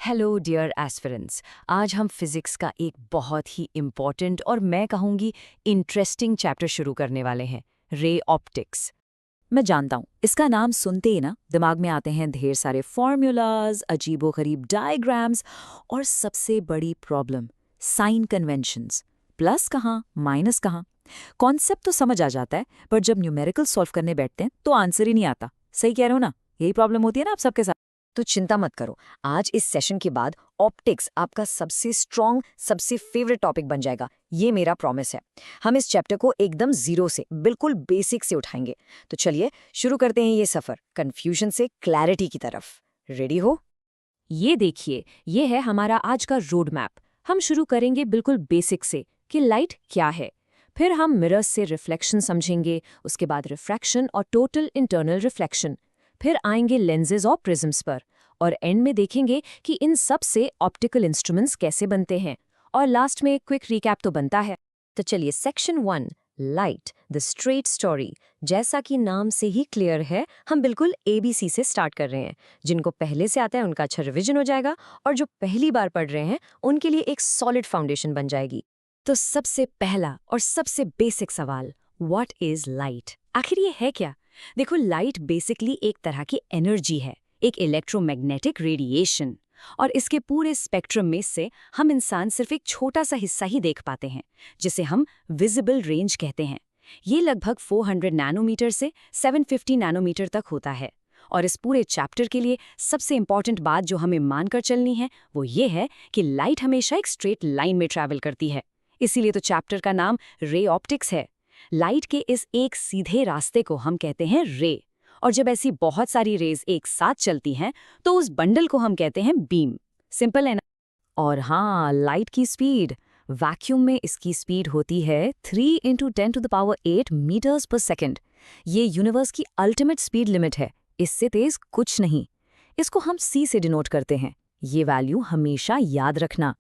Hello dear aspirants. आज हम physics का एक बहुत ही इम्पॉर्टेंट और मैं कहूँगी इंटरेस्टिंग चैप्टर शुरू करने वाले हैं, रे ऑप्टिक्स। मैं जानता हूँ इसका नाम सुनते ही ना दिमाग में आते हैं ढेर सारे फॉर्मूलाज, अजीबोगरीब डायग्राम्स और सबसे बड़ी प्रॉब्लम साइन कन्वेंशंस। प्लस कहाँ माइनस कहाँ। कॉन्सेप्ट तो समझ आ जाता है, पर जब न्यूमेरिकल सॉल्व करने बैठते हैं तो आंसर ही नहीं आता। सही कह रहे हो ना? यही प्रॉब्लम होती है ना आप सबके साथ। तो चिंता मत करो, आज इस सेशन के बाद ऑप्टिक्स आपका सबसे स्ट्रॉन्ग, सबसे फेवरेट टॉपिक बन जाएगा। ये मेरा प्रॉमिस है। हम इस चैप्टर को एकदम जीरो से, बिल्कुल बेसिक से उठाएंगे। तो चलिए शुरू करते हैं ये सफर कंफ्यूजन से क्लैरिटी की तरफ। रेडी हो? ये देखिए, ये है हमारा आज का रोड मैप। हम शुरू करेंगे बिल्कुल बेसिक से कि लाइट क्या है। फिर हम मिरर्स से रिफ्लेक्शन समझेंगे, उसके बाद रिफ्रैक्शन और टोटल इंटरनल रिफ्लेक्शन। फिर आएंगे लेंजेज और प्रिज्म्स पर, और एंड में देखेंगे कि इन सब से ऑप्टिकल इंस्ट्रूमेंट्स कैसे बनते हैं। और लास्ट में एक क्विक रिकैप तो बनता है। तो चलिए section 1, light the straight story. जैसा कि नाम से ही क्लियर है, हम बिल्कुल ABC से स्टार्ट कर रहे हैं। जिनको पहले से आता है उनका अच्छा रिविजन हो जाएगा, और जो पहली बार पढ़ रहे हैं उनके लिए एक सॉलिड फाउंडेशन बन जाएगी। तो सबसे पहला और सबसे बेसिक सवाल, व्हाट इज लाइट? आखिर ये है क्या? देखो, लाइट बेसिकली एक तरह की एनर्जी है, एक इलेक्ट्रोमैग्नेटिक रेडिएशन। और इसके पूरे स्पेक्ट्रम में से हम इंसान सिर्फ एक छोटा सा हिस्सा ही देख पाते हैं, जिसे हम विजिबल रेंज कहते हैं। ये लगभग 400 नैनोमीटर से 750 नैनोमीटर तक होता है। और इस पूरे चैप्टर के लिए सबसे इंपॉर्टेंट बात जो हमें मानकर चलनी है वो ये है कि लाइट हमेशा एक स्ट्रेट लाइन में ट्रैवल करती है। इसीलिए तो चैप्टर का नाम रे ऑप्टिक्स है। लाइट के इस एक सीधे रास्ते को हम कहते हैं रे। और जब ऐसी बहुत सारी रेज एक साथ चलती हैं तो उस बंडल को हम कहते हैं बीम। सिंपल है ना? और हाँ, लाइट की स्पीड, वैक्यूम में इसकी स्पीड होती है 3 × 10⁸ मीटर्स पर सेकेंड। ये यूनिवर्स की अल्टीमेट स्पीड लिमिट है, इससे तेज कुछ नहीं। इसको हम C से डिनोट करते हैं। ये वैल्यू हमेशा याद रखना।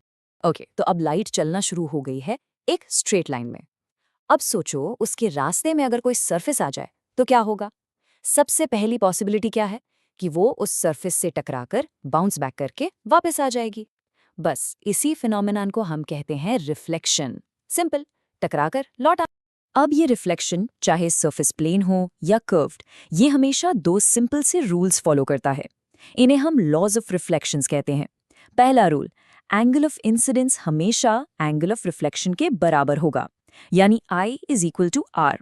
ओके, तो अब लाइट चलना शुरू हो गई है एक स्ट्रेट लाइन में। अब सोचो उसके रास्ते में अगर कोई सरफेस आ जाए तो क्या होगा? सबसे पहली पॉसिबिलिटी क्या है? कि वो उस सरफेस से टकराकर बाउंस बैक करके वापस आ जाएगी। बस इसी फिनोमेनन को हम कहते हैं रिफ्लेक्शन। सिंपल, टकराकर लौट आ। अब ये रिफ्लेक्शन चाहे सरफेस प्लेन हो या कर्व्ड, ये हमेशा दो सिंपल से रूल्स फॉलो करता है। इन्हें हम लॉज ऑफ रिफ्लेक्शंस कहते हैं। पहला रूल, एंगल ऑफ इंसिडेंस हमेशा एंगल ऑफ रिफ्लेक्शन के बराबर होगा, यानी I = R।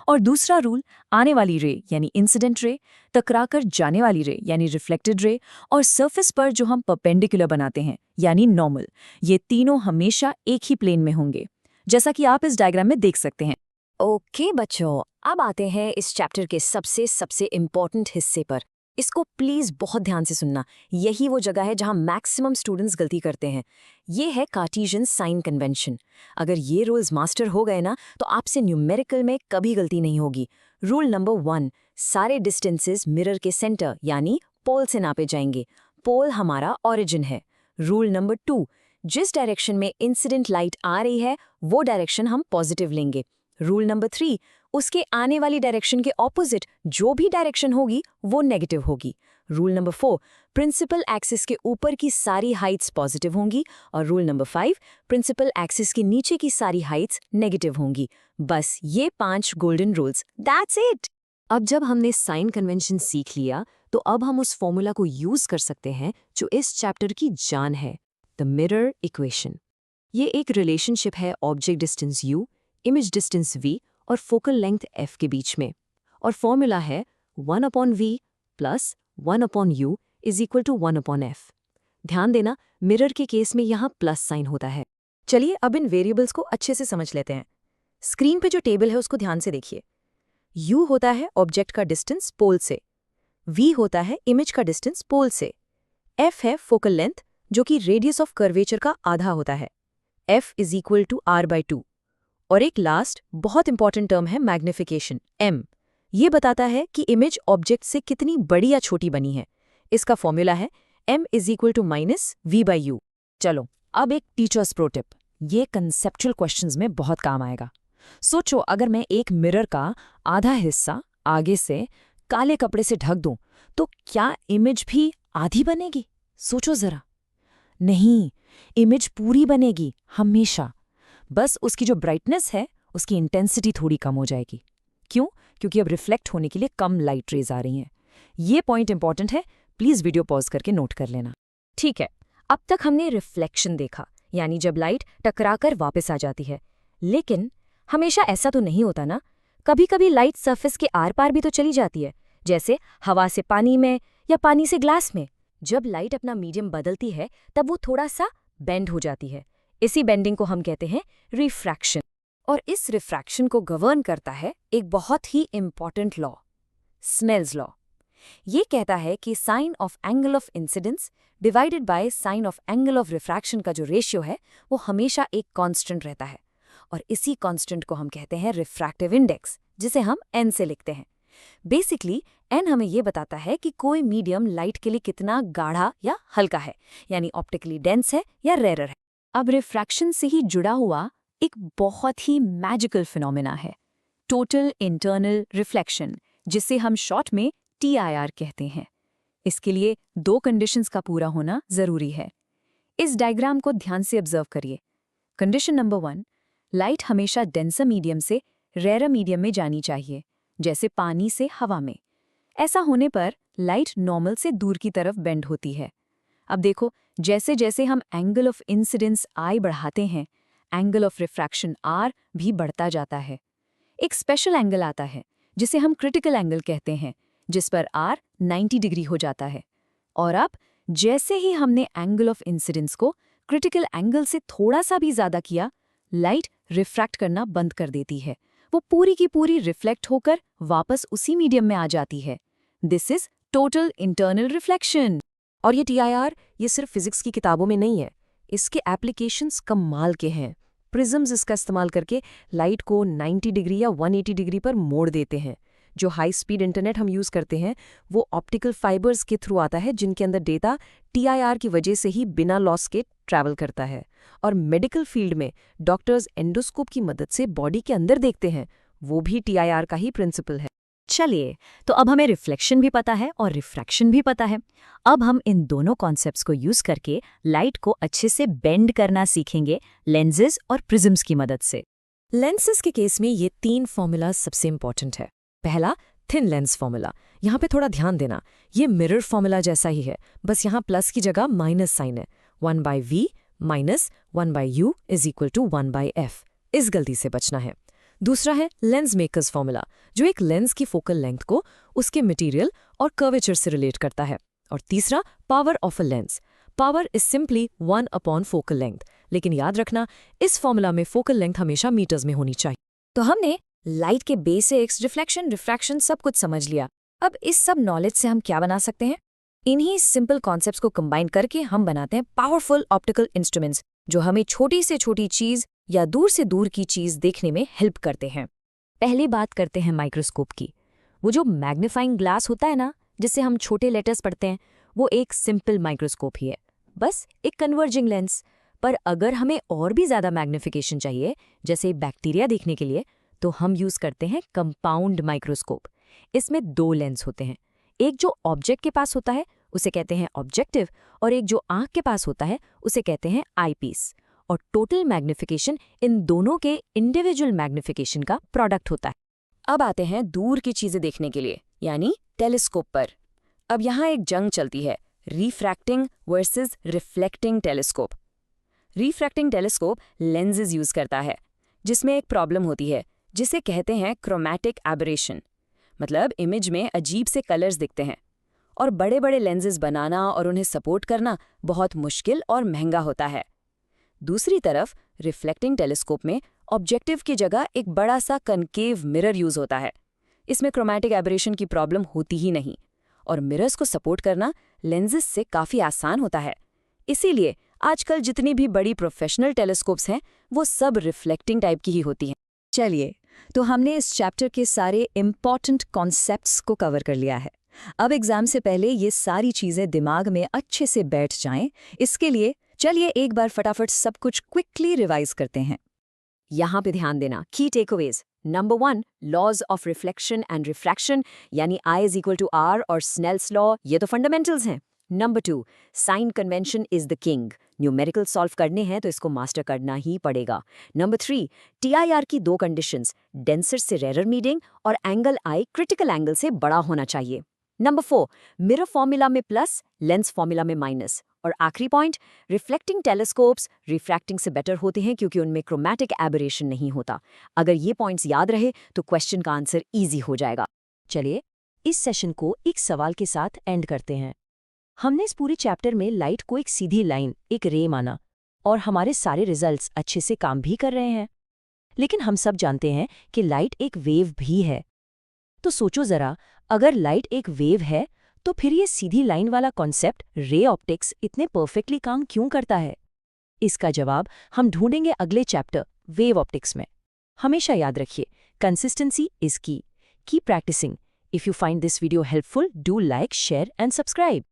और दूसरा रूल, आने वाली रे यानी इंसिडेंट रे, टकराकर जाने वाली रे यानी रिफ्लेक्टेड रे, और सरफेस पर जो हम परपेंडिकुलर बनाते हैं यानी नॉर्मल, ये तीनों हमेशा एक ही प्लेन में होंगे, जैसा कि आप इस डायग्राम में देख सकते हैं। ओके बच्चों, अब आते हैं इस चैप्टर के सबसे इम्पोर्टेंट हिस्से पर। इसको प्लीज बहुत ध्यान से सुनना। यही वो जगह है जहां मैक्सिमम स्टूडेंट्स गलती करते हैं। ये है कार्टेशियन साइन कन्वेंशन। अगर ये रूल्स मास्टर हो गए ना तो आपसे न्यूमेरिकल में कभी गलती नहीं होगी। रूल नंबर 1, सारे डिस्टेंसेस मिरर के सेंटर यानी पोल से नापे जाएंगे। पोल हमारा ओरिजिन है। रूल नंबर 2, जिस डायरेक्शन में इंसिडेंट लाइट आ रही है वो डायरेक्शन हम पॉजिटिव लेंगे। रूल नंबर 3, उसके आने वाली डायरेक्शन के ऑपोजिट जो भी डायरेक्शन होगी वो नेगेटिव होगी। रूल नंबर 4, प्रिंसिपल एक्सिस के ऊपर की सारी हाइट्स पॉजिटिव होंगी। और रूल नंबर 5, प्रिंसिपल एक्सिस के नीचे की सारी हाइट्स नेगेटिव होंगी। बस ये 5 गोल्डन रूल्स, दैट्स इट। अब जब हमने साइन कन्वेंशन सीख लिया तो अब हम उस फॉर्मूला को यूज कर सकते हैं जो इस चैप्टर की जान है, द मिरर इक्वेशन। ये एक रिलेशनशिप है object distance u, image distance v और फोकल लेंथ f के बीच में। और फॉर्मूला है 1/v + 1/u = 1/f। ध्यान देना, मिरर के केस में यहाँ प्लस साइन होता है। चलिए अब इन वेरिएबल्स को अच्छे से समझ लेते हैं। स्क्रीन पे जो टेबल है उसको ध्यान से देखिए। u होता है ऑब्जेक्ट का डिस्टेंस पोल से, v होता है इमेज का डिस्टेंस पोल से, f है फोकल लेंथ जो कि रेडियस ऑफ कर्वेचर का आधा होता है, f = r/2। और एक लास्ट बहुत इंपॉर्टेंट टर्म है मैग्निफिकेशन, m। ये बताता है कि इमेज ऑब्जेक्ट से कितनी बड़ी या छोटी बनी है। इसका फॉर्मूला है m = -v/u। चलो अब एक टीचर्स प्रो टिप, ये कंसेप्चुअल क्वेश्चंस में बहुत काम आएगा। सोचो अगर मैं एक मिरर का आधा हिस्सा आगे से काले कपड़े से ढक दूं तो क्या इमेज भी आधी बनेगी? सोचो जरा। नहीं, इमेज पूरी बनेगी हमेशा। बस उसकी जो ब्राइटनेस है उसकी इंटेंसिटी थोड़ी कम हो जाएगी। क्यों? क्योंकि अब रिफ्लेक्ट होने के लिए कम लाइट रेज आ रही हैं। ये पॉइंट इंपॉर्टेंट है, प्लीज वीडियो पॉज करके नोट कर लेना। ठीक है, अब तक हमने रिफ्लेक्शन देखा, यानी जब लाइट टकराकर वापस आ जाती है। लेकिन हमेशा ऐसा तो नहीं होता ना, कभी कभी लाइट सरफेस के आर पार भी तो चली जाती है, जैसे हवा से पानी में या पानी से ग्लास में। जब लाइट अपना मीडियम बदलती है तब वो थोड़ा सा बेंड हो जाती है। इसी बेंडिंग को हम कहते हैं रिफ्रैक्शन। और इस रिफ्रैक्शन को गवर्न करता है एक बहुत ही इंपॉर्टेंट लॉ, स्नेल्स लॉ। ये कहता है कि sine of angle of incidence divided by sine of angle of refraction का जो रेशियो है वो हमेशा एक कांस्टेंट रहता है। और इसी कांस्टेंट को हम कहते हैं रिफ्रैक्टिव इंडेक्स, जिसे हम n से लिखते हैं। बेसिकली n हमें ये बताता है कि कोई मीडियम लाइट के लिए कितना गाढ़ा या हल्का है, यानी ऑप्टिकली डेंस है या रेयर है। अब रिफ्रैक्शन से ही जुड़ा हुआ एक बहुत ही मैजिकल फिनोमेना है, टोटल इंटरनल रिफ्लेक्शन, जिसे हम शॉर्ट में TIR कहते हैं। इसके लिए 2 कंडीशंस का पूरा होना जरूरी है। इस डायग्राम को ध्यान से ऑब्जर्व करिए। कंडीशन नंबर 1, लाइट हमेशा डेंसर मीडियम से रेयर मीडियम में जानी चाहिए, जैसे पानी से हवा में। ऐसा होने पर लाइट नॉर्मल से दूर की तरफ बेंड होती है। अब देखो, जैसे जैसे हम एंगल ऑफ इंसिडेंस I बढ़ाते हैं, एंगल ऑफ रिफ्रैक्शन R भी बढ़ता जाता है। एक स्पेशल एंगल आता है जिसे हम क्रिटिकल एंगल कहते हैं, जिस पर R 90 डिग्री हो जाता है। और अब जैसे ही हमने एंगल ऑफ इंसिडेंस को क्रिटिकल एंगल से थोड़ा सा भी ज्यादा किया, लाइट रिफ्रैक्ट करना बंद कर देती है। वो पूरी की पूरी रिफ्लेक्ट होकर वापस उसी मीडियम में आ जाती है। This is total internal reflection. और ये TIR ये सिर्फ फिजिक्स की किताबों में नहीं है, इसके एप्लीकेशंस कमाल के हैं। प्रिज्म्स इसका इस्तेमाल करके लाइट को 90 डिग्री या 180 डिग्री पर मोड़ देते हैं। जो हाई स्पीड इंटरनेट हम यूज़ करते हैं वो ऑप्टिकल फाइबर्स के थ्रू आता है, जिनके अंदर डेटा TIR की वजह से ही बिना लॉस के ट्रैवल करता है। और मेडिकल फील्ड में डॉक्टर्स एंडोस्कोप की मदद से बॉडी के अंदर देखते हैं, वो भी TIR का ही प्रिंसिपल है। चलिए, तो अब हमें रिफ्लेक्शन भी पता है और रिफ्रैक्शन भी पता है। अब हम इन दोनों कॉन्सेप्ट्स को यूज करके लाइट को अच्छे से बेंड करना सीखेंगे लेंसेज और प्रिज्म्स की मदद से। लेंसेज के केस में ये 3 फॉर्मूला सबसे इंपॉर्टेंट है। पहला, थिन लेंस फॉर्मूला। यहाँ पे थोड़ा ध्यान देना, ये मिरर फॉर्मूला जैसा ही है, बस यहाँ प्लस की जगह माइनस साइन है। 1/v minus 1/u is equal to 1/f। इस गलती से बचना है। दूसरा है लेंस मेकर्स फॉर्मूला, जो एक लेंस की फोकल लेंथ को उसके मटेरियल और कर्वेचर से रिलेट करता है। और तीसरा, power of a lens. Power is simply 1/, focal length, लेकिन याद रखना इस फॉर्मूला में फोकल लेंथ हमेशा मीटर्स में होनी चाहिए। तो हमने लाइट के बेसिक्स, रिफ्लेक्शन, रिफ्रैक्शन सब कुछ समझ लिया। अब इस सब नॉलेज से हम क्या बना सकते हैं? इन्हीं सिंपल कॉन्सेप्ट्स को कंबाइन करके हम बनाते हैं पावरफुल ऑप्टिकल इंस्ट्रूमेंट्स, जो हमें छोटी से छोटी चीज या दूर से दूर की चीज देखने में हेल्प करते हैं। पहले बात करते हैं माइक्रोस्कोप की। वो जो मैग्नीफाइंग ग्लास होता है ना, जिससे हम छोटे लेटर्स पढ़ते हैं, वो एक सिंपल माइक्रोस्कोप ही है, बस एक कन्वर्जिंग लेंस। पर अगर हमें और भी ज्यादा मैग्निफिकेशन चाहिए, जैसे बैक्टीरिया देखने के लिए, तो हम यूज करते हैं कंपाउंड माइक्रोस्कोप। इसमें 2 लेंस होते हैं, एक जो ऑब्जेक्ट के पास होता है उसे कहते हैं ऑब्जेक्टिव, और एक जो आंख के पास होता है उसे कहते हैं आईपीस। और टोटल मैग्निफिकेशन इन दोनों के इंडिविजुअल मैग्निफिकेशन का प्रोडक्ट होता है। अब आते हैं दूर की चीजें देखने के लिए, यानी टेलीस्कोप पर। अब यहाँ एक जंग चलती है, refracting versus reflecting telescope. Refracting telescope lenses use करता है, जिसमें एक प्रॉब्लम होती है जिसे कहते हैं क्रोमैटिक एबरेशन, मतलब इमेज में अजीब से कलर्स दिखते हैं। और बड़े बड़े लेंसेज बनाना और उन्हें सपोर्ट करना बहुत मुश्किल और महंगा होता है। दूसरी तरफ रिफ्लेक्टिंग टेलीस्कोप में ऑब्जेक्टिव की जगह एक बड़ा सा कनकेव मिरर यूज होता है। इसमें क्रोमैटिक एबरेशन की प्रॉब्लम होती ही नहीं, और मिरर्स को सपोर्ट करना लेंसेज से काफ़ी आसान होता है। इसीलिए आजकल जितनी भी बड़ी प्रोफेशनल टेलीस्कोप्स हैं वो सब रिफ्लेक्टिंग टाइप की ही होती हैं। चलिए, तो हमने इस चैप्टर के सारे इम्पॉर्टेंट कॉन्सेप्ट्स को कवर कर लिया है। अब एग्जाम से पहले ये सारी चीज़ें दिमाग में अच्छे से बैठ जाएं, इसके लिए चलिए एक बार फटाफट सब कुछ क्विकली रिवाइज करते हैं। यहाँ पे ध्यान देना, की takeaways. Number 1, laws of reflection and refraction, यानी I = R और स्नेल्स लॉ, ये तो फंडामेंटल्स हैं। Number 2, sign convention is the king. Numerical solve करने हैं तो इसको मास्टर करना ही पड़ेगा। नंबर 3, टीआईआर की 2 कंडीशंस, डेंसर से रेरर मीडिंग और एंगल आई क्रिटिकल एंगल से बड़ा होना चाहिए। नंबर 4, मिरर फॉर्मूला में प्लस, लेंस फॉर्मूला में माइनस। और आखिरी पॉइंट, रिफ्लेक्टिंग टेलीस्कोप्स रिफ्रैक्टिंग से बेटर होते हैं क्योंकि उनमें क्रोमैटिक एबरेशन नहीं होता। अगर ये पॉइंट्स याद रहे तो क्वेश्चन का आंसर ईजी हो जाएगा। चलिए इस सेशन को एक सवाल के साथ एंड करते हैं। हमने इस पूरे चैप्टर में लाइट को एक सीधी लाइन, एक रे माना, और हमारे सारे रिजल्ट्स अच्छे से काम भी कर रहे हैं। लेकिन हम सब जानते हैं कि लाइट एक वेव भी है। तो सोचो जरा, अगर लाइट एक वेव है तो फिर ये सीधी लाइन वाला कॉन्सेप्ट रे ऑप्टिक्स इतने परफेक्टली काम क्यों करता है? इसका जवाब हम ढूंढेंगे अगले चैप्टर वेव ऑप्टिक्स में। हमेशा याद रखिए, consistency is key. Keep practising. If you find this video helpful, do like, share and subscribe.